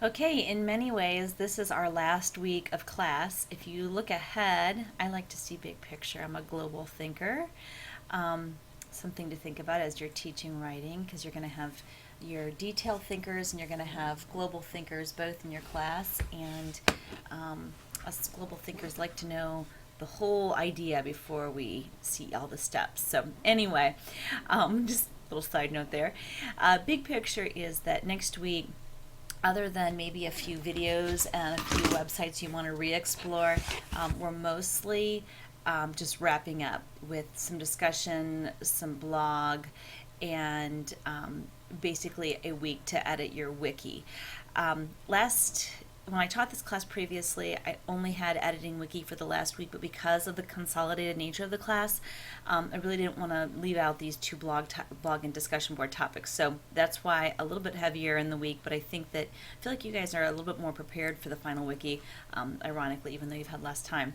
Okay, in many ways, this is our last week of class. If you look ahead, I like to see big picture. I'm a global thinker. Um, Something to think about as you're teaching writing, because you're going to have your detail thinkers and you're going to have global thinkers both in your class. And us global thinkers like to know the whole idea before we see all the steps. So, anyway, just a little side note there. Big picture is that next week, other than maybe a few videos and a few websites you want to re-explore, we're mostly just wrapping up with some discussion, some blog, and basically a week to edit your wiki. Last when I taught this class previously, I only had editing wiki for the last week, but because of the consolidated nature of the class, I really didn't want to leave out these two blog and discussion board topics. So that's why a little bit heavier in the week, but I think that I feel like you guys are a little bit more prepared for the final wiki, ironically, even though you've had less time.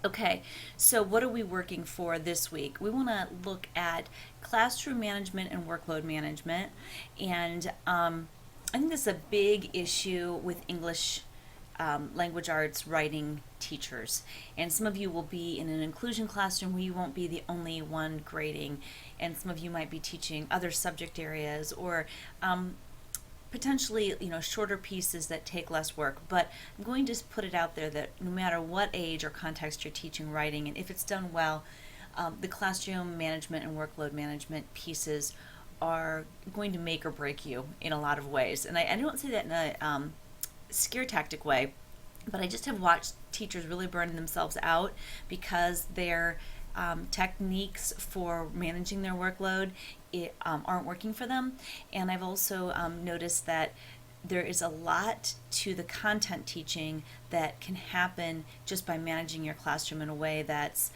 Okay, so what are we working for this week? We want to look at classroom management and workload management, and I think this is a big issue with English language arts writing teachers. And some of you will be in an inclusion classroom where you won't be the only one grading, and some of you might be teaching other subject areas or potentially shorter pieces that take less work. But I'm going to put it out there that no matter what age or context you're teaching writing, and if it's done well, the classroom management and workload management pieces are going to make or break you in a lot of ways. And I don't say that in a scare tactic way, but I just have watched teachers really burn themselves out because their techniques for managing their workload aren't working for them. And I've also noticed that there is a lot to the content teaching that can happen just by managing your classroom in a way that's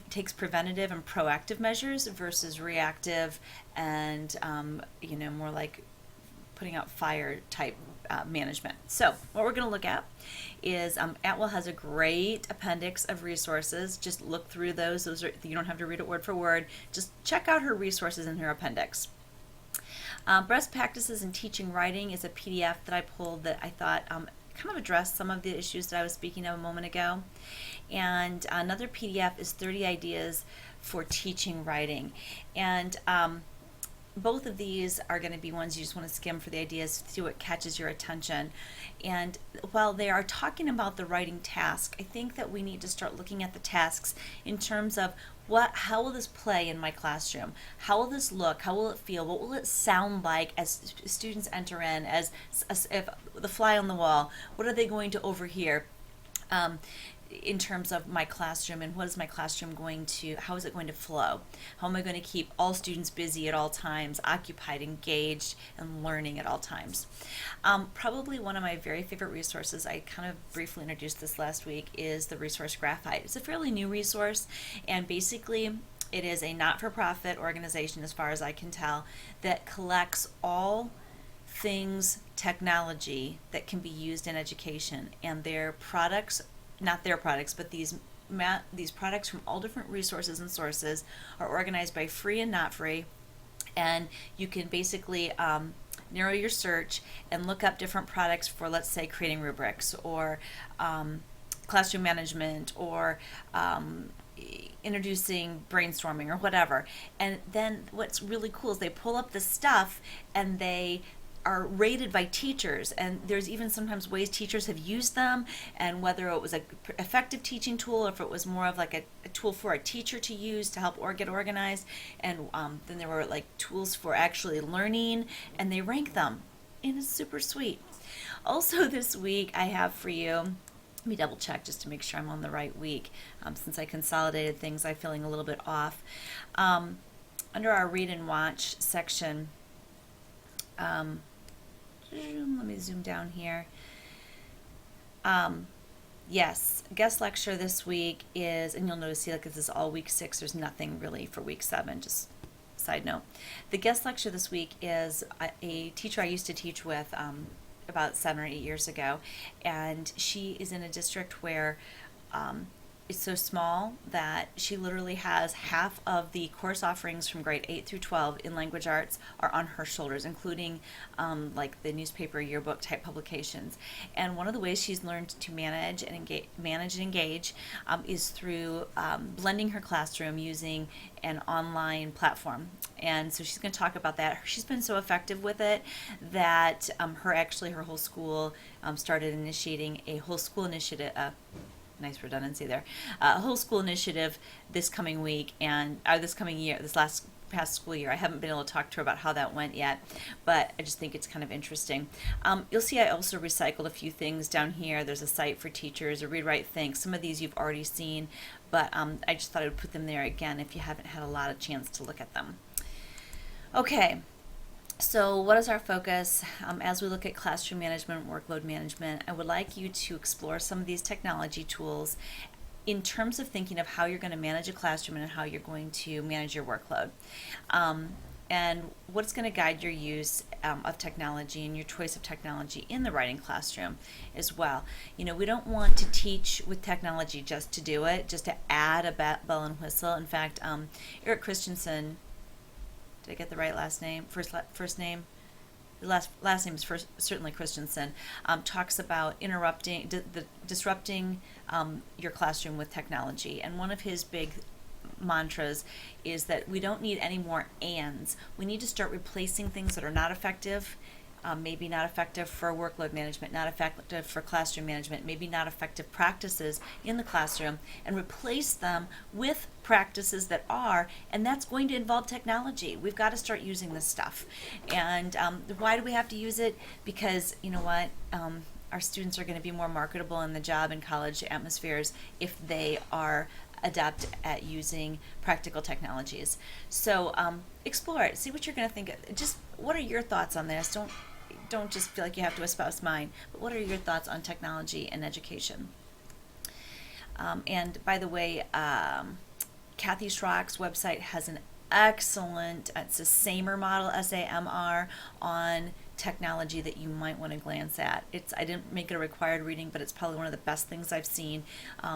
takes preventative and proactive measures versus reactive and more like putting out fire type management. So what we're going to look at is Atwell has a great appendix of resources. Just look through those. You don't have to read it word for word. Just check out her resources in her appendix. Best Practices in Teaching Writing is a PDF that I pulled that I thought kind of addressed some of the issues that I was speaking of a moment ago. And another PDF is 30 Ideas for Teaching Writing. And both of these are going to be ones you just want to skim for the ideas, see what catches your attention. And while they are talking about the writing task, I think that we need to start looking at the tasks in terms of how will this play in my classroom? How will this look? How will it feel? What will it sound like as students enter in, as if the fly on the wall? What are they going to overhear? In terms of my classroom, and what is my classroom how is it going to flow? How am I going to keep all students busy at all times, occupied, engaged, and learning at all times? Probably one of my very favorite resources, I kind of briefly introduced this last week, is the resource Graphite. It's a fairly new resource, and basically it is a not-for-profit organization, as far as I can tell, that collects all things technology that can be used in education, and their products, not their products, but these products from all different resources and sources are organized by free and not free, and you can basically narrow your search and look up different products for, let's say, creating rubrics or classroom management or introducing brainstorming or whatever. And then what's really cool is they pull up the stuff and they are rated by teachers, and there's even sometimes ways teachers have used them, and whether it was a effective teaching tool or if it was more of like a tool for a teacher to use to help get organized. And then there were like tools for actually learning, and they rank them, and it's super sweet. Also this week I have for you, let me double check just to make sure I'm on the right week, since I consolidated things, I'm feeling a little bit off. Under our read and watch section, let me zoom down here. Yes, guest lecture this week is, and you'll notice, see, like this is all week 6. There's nothing really for week 7. Just side note. The guest lecture this week is a teacher I used to teach with about 7 or 8 years ago, and she is in a district where it's so small that she literally has half of the course offerings from grade 8 through 12 in language arts are on her shoulders, including like the newspaper yearbook type publications. And one of the ways she's learned to manage and engage is through blending her classroom using an online platform. And so she's going to talk about that. She's been so effective with it that her whole school started initiating a whole school initiative. Nice redundancy there. A whole school initiative this coming week and this coming year, past school year. I haven't been able to talk to her about how that went yet, but I just think it's kind of interesting. You'll see I also recycled a few things down here. There's a site for teachers, a Read Write Think. Some of these you've already seen, but I just thought I would put them there again if you haven't had a lot of chance to look at them. Okay. So what is our focus as we look at classroom management, workload management? I would like you to explore some of these technology tools in terms of thinking of how you're going to manage a classroom and how you're going to manage your workload. And what's going to guide your use of technology and your choice of technology in the writing classroom as well. You know, we don't want to teach with technology just to do it, just to add a bell and whistle. In fact, Eric Christensen, did I get the right last name? First name? The last name is certainly Christensen. Talks about disrupting your classroom with technology, and one of his big mantras is that we don't need any more ands. We need to start replacing things that are not effective. Maybe not effective for workload management, not effective for classroom management, maybe not effective practices in the classroom, and replace them with practices that are, and that's going to involve technology. We've got to start using this stuff. And why do we have to use it? Because, you know what, our students are going to be more marketable in the job and college atmospheres if they are adept at using practical technologies. So explore it, see what you're going to think. Just what are your thoughts on this? Don't just feel like you have to espouse mine, but what are your thoughts on technology and education? And by the way, Kathy Schrock's website has an excellent, it's a SAMR model, SAMR, on technology that you might want to glance at. I didn't make it a required reading, but it's probably one of the best things I've seen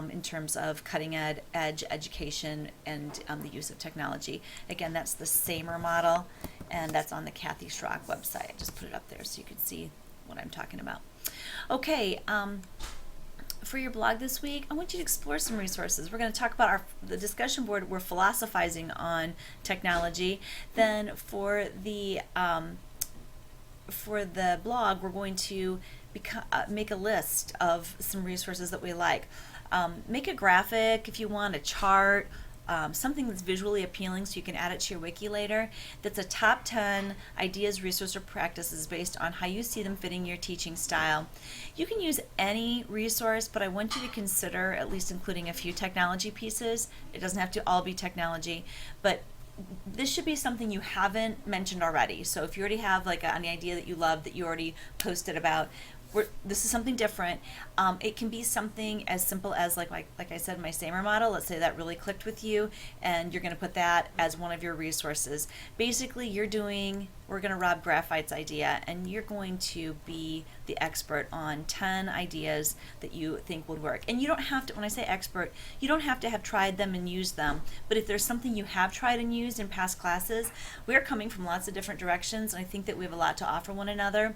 in terms of cutting edge education and the use of technology. Again, that's the SAMR model, and that's on the Kathy Schrock website. I just put it up there so you can see what I'm talking about. Okay. For your blog this week, I want you to explore some resources. We're going to talk about the discussion board. We're philosophizing on technology. Then for the blog, we're going to make a list of some resources that we like. Make a graphic if you want, a chart, something that's visually appealing so you can add it to your wiki later, that's a top 10 ideas, resources, or practices based on how you see them fitting your teaching style. You can use any resource, but I want you to consider at least including a few technology pieces. It doesn't have to all be technology, but this should be something you haven't mentioned already. So if you already have like an idea that you love that you already posted about, this is something different. It can be something as simple as like I said, my SAMR model. Let's say that really clicked with you, and you're going to put that as one of your resources. Basically, we're going to rob Graphite's idea, and you're going to be the expert on 10 ideas that you think would work. And you don't have to, when I say expert, you don't have to have tried them and used them. But if there's something you have tried and used in past classes, we're coming from lots of different directions, and I think that we have a lot to offer one another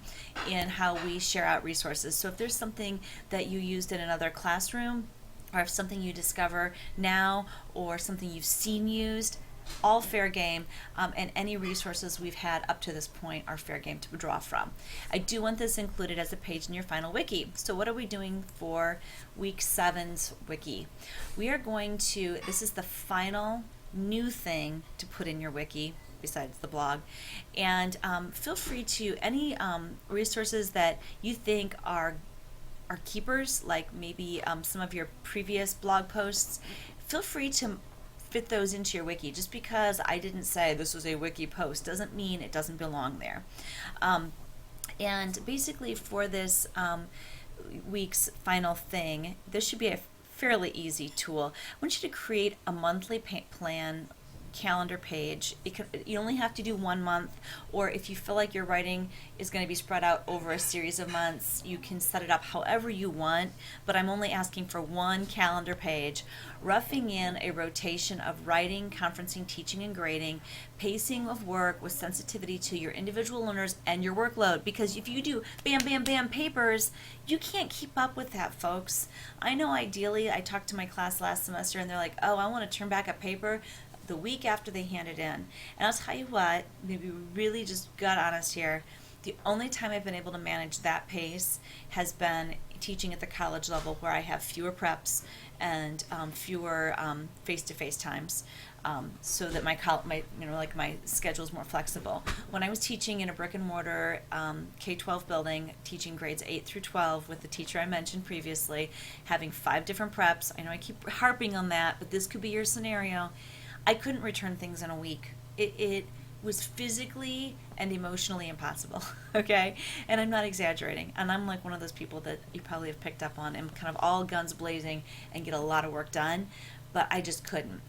in how we share out resources. So if there's something that you used in another classroom, or if something you discover now, or something you've seen used, all fair game, and any resources we've had up to this point are fair game to draw from. I do want this included as a page in your final wiki. So what are we doing for week 7's wiki? We are going to, this is the final new thing to put in your wiki besides the blog, and feel free to, any resources that you think are keepers, like maybe some of your previous blog posts, feel free to fit those into your wiki. Just because I didn't say this was a wiki post doesn't mean it doesn't belong there. And basically for this week's final thing, this should be a fairly easy tool. I want you to create a monthly plan calendar page. You only have to do 1 month, or if you feel like your writing is going to be spread out over a series of months, you can set it up however you want, but I'm only asking for one calendar page, roughing in a rotation of writing, conferencing, teaching, and grading, pacing of work with sensitivity to your individual learners and your workload, because if you do bam, bam, bam papers, you can't keep up with that, folks. I know ideally, I talked to my class last semester and they're like, oh, I want to turn back a paper the week after they hand it in. And I'll tell you what, maybe really just gut honest here, the only time I've been able to manage that pace has been teaching at the college level, where I have fewer preps and fewer face-to-face times, so that my schedule is more flexible. When I was teaching in a brick and mortar K-12 building, teaching grades 8 through 12 with the teacher I mentioned previously, having 5 different preps. I know I keep harping on that, but this could be your scenario. I couldn't return things in a week. It was physically and emotionally impossible, okay? And I'm not exaggerating. And I'm like one of those people that you probably have picked up on, and kind of all guns blazing and get a lot of work done, but I just couldn't.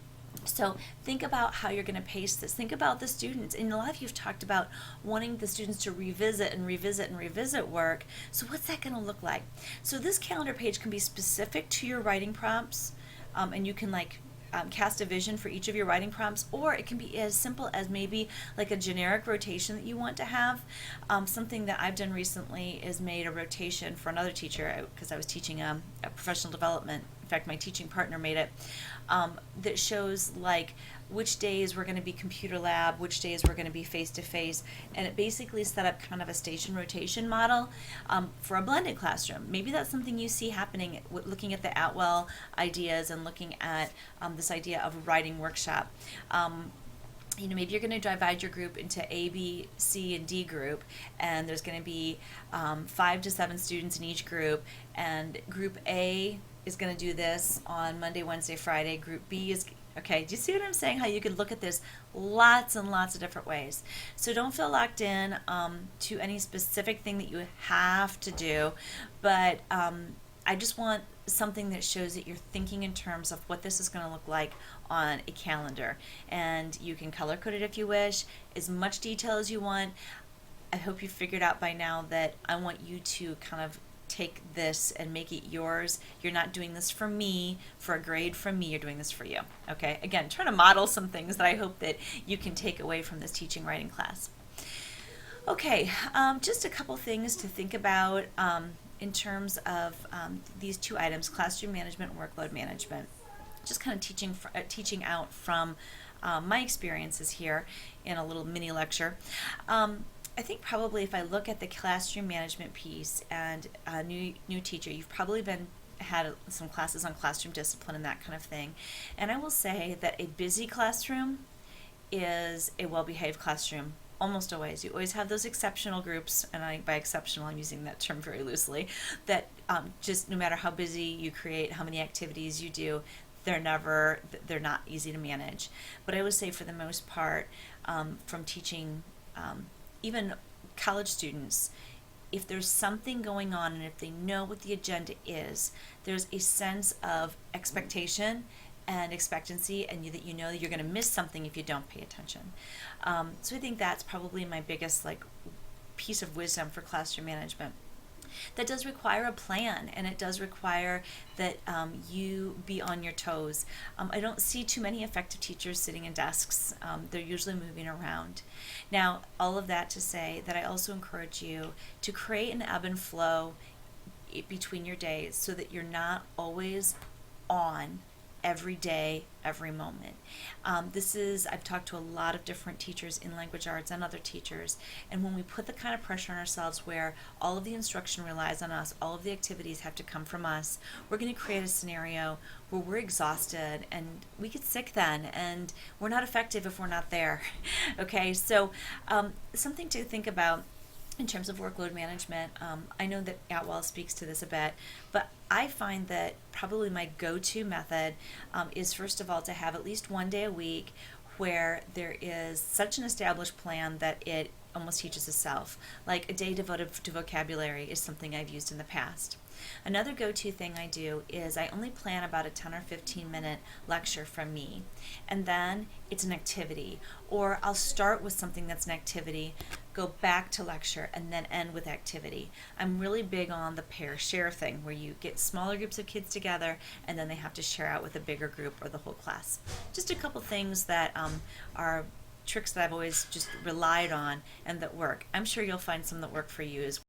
So think about how you're going to pace this. Think about the students. And a lot of you have talked about wanting the students to revisit and revisit and revisit work. So what's that going to look like? So this calendar page can be specific to your writing prompts, and you can cast a vision for each of your writing prompts, or it can be as simple as maybe like a generic rotation that you want to have. Something that I've done recently is made a rotation for another teacher, because I was teaching a professional development. In fact, my teaching partner made it, that shows like which days we're going to be computer lab, which days we're going to be face-to-face, and it basically set up kind of a station rotation model for a blended classroom. Maybe that's something you see happening looking at the Atwell ideas and looking at this idea of a writing workshop. Maybe you're going to divide your group into A, B, C, and D group, and there's going to be 5 to 7 students in each group, and group A is going to do this on Monday, Wednesday, Friday. Group B is, okay, do you see what I'm saying? How you could look at this lots and lots of different ways. So don't feel locked in to any specific thing that you have to do, but I just want something that shows that you're thinking in terms of what this is going to look like on a calendar. And you can color code it if you wish, as much detail as you want. I hope you figured out by now that I want you to kind of take this and make it yours. You're not doing this for me, for a grade from me, you're doing this for you. Okay, again, trying to model some things that I hope that you can take away from this teaching writing class. Okay, just a couple things to think about in terms of these 2 items, classroom management and workload management. Just kind of teaching out from my experiences here in a little mini lecture. I think probably if I look at the classroom management piece and a new teacher, you've probably had some classes on classroom discipline and that kind of thing. And I will say that a busy classroom is a well-behaved classroom. Almost always. You always have those exceptional groups, and by exceptional I'm using that term very loosely, that just no matter how busy you create, how many activities you do, they're not easy to manage. But I would say for the most part, from teaching even college students, if there's something going on and if they know what the agenda is, there's a sense of expectation and expectancy, and that you know that you're going to miss something if you don't pay attention. So I think that's probably my biggest piece of wisdom for classroom management. That does require a plan, and it does require that you be on your toes. I don't see too many effective teachers sitting in desks. They're usually moving around. Now, all of that to say that I also encourage you to create an ebb and flow between your days so that you're not always on every day, every moment. I've talked to a lot of different teachers in language arts and other teachers, and when we put the kind of pressure on ourselves where all of the instruction relies on us, all of the activities have to come from us, we're going to create a scenario where we're exhausted and we get sick then, and we're not effective if we're not there. Okay, so something to think about in terms of workload management. I know that Atwell speaks to this a bit, but I find that probably my go-to method is, first of all, to have at least one day a week where there is such an established plan that it almost teaches itself. Like a day devoted to vocabulary is something I've used in the past. Another go-to thing I do is I only plan about a 10 or 15-minute lecture from me, and then it's an activity. Or I'll start with something that's an activity, go back to lecture, and then end with activity. I'm really big on the pair share thing, where you get smaller groups of kids together and then they have to share out with a bigger group or the whole class. Just a couple things that are tricks that I've always just relied on and that work. I'm sure you'll find some that work for you as